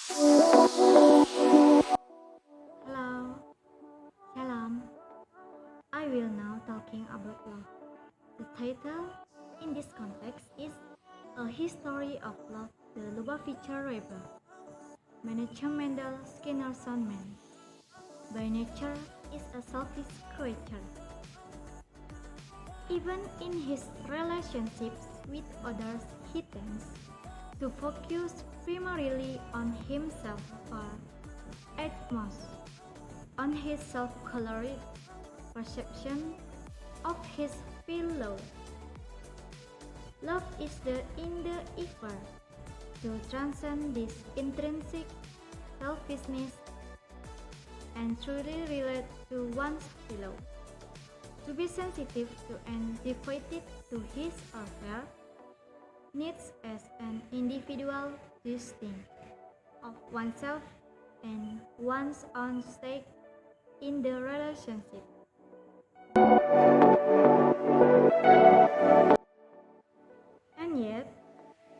Hello, Shalom. I will now talking about love. The title in this context is A History of Love, the Lubavitcher Rebel. Manager Mendel Skinnerson Man. By nature is a selfish creature. Even in his relationships with others, he tends to focus primarily on himself or at most on his self-colored perception of his fellow. Love is in the effort to transcend this intrinsic selfishness and truly relate to one's fellow. To be sensitive to and devoted to his or her needs as an individual distinct of oneself and one's own stake in the relationship. And yet,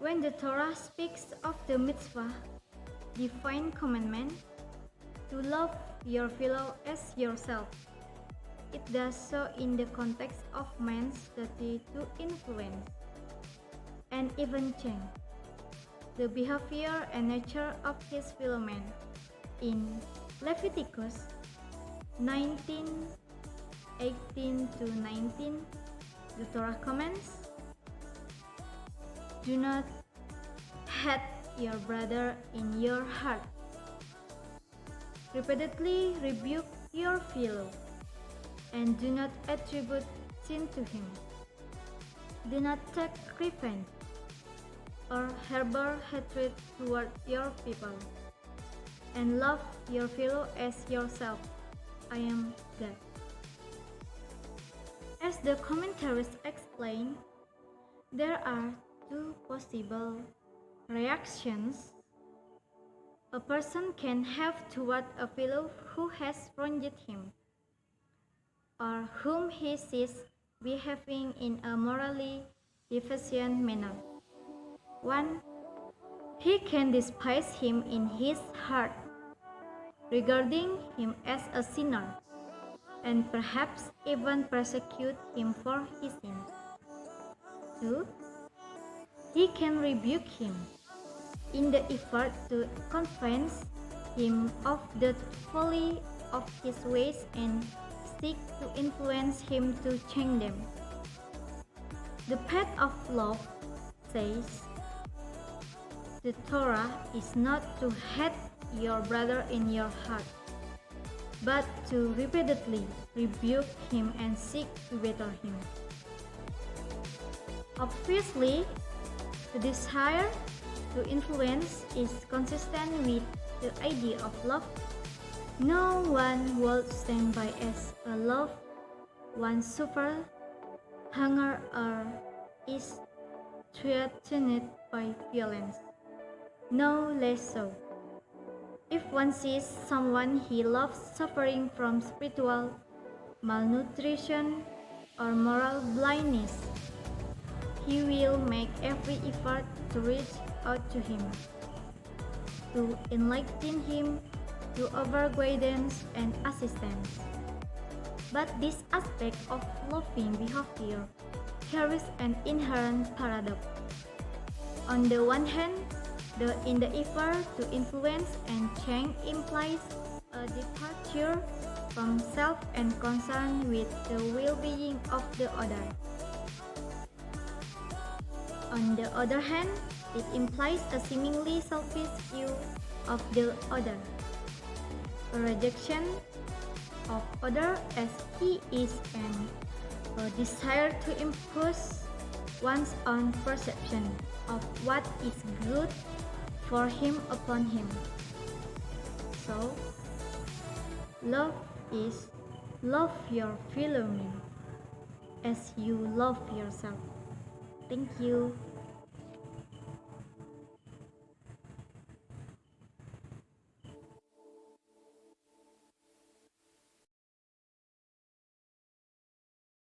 when the Torah speaks of the mitzvah, divine commandment, to love your fellow as yourself, it does so in the context of man's duty to influence and even change the behavior and nature of his fellow man. In Leviticus 19:18 to 19, the Torah commands, "Do not hate your brother in your heart. Repeatedly rebuke your fellow, and do not attribute sin to him. Do not take revenge or harbor hatred toward your people, and love your fellow as yourself. I am God." As the commentaries explain, there are two possible reactions a person can have toward a fellow who has wronged him, or whom he sees behaving in a morally deficient manner. One, he can despise him in his heart, regarding him as a sinner, and perhaps even persecute him for his sins. Two, he can rebuke him in the effort to convince him of the folly of his ways and seek to influence him to change them. The path of love says the Torah is not to hate your brother in your heart, but to repeatedly rebuke him and seek to better him. Obviously, the desire to influence is consistent with the idea of love. No one would stand by as a loved one suffers hunger or is threatened by violence. No less so. If one sees someone he loves suffering from spiritual malnutrition or moral blindness, he will make every effort to reach out to him, to enlighten him, to offer guidance and assistance. But this aspect of loving behavior carries an inherent paradox. On the one hand, in the effort to influence and change implies a departure from self and concern with the well-being of the other. On the other hand, it implies a seemingly selfish view of the other, a rejection of other as he is, and a desire to impose one's own perception of what is good for him upon him. So, love is love your fellow man as you love yourself. Thank you.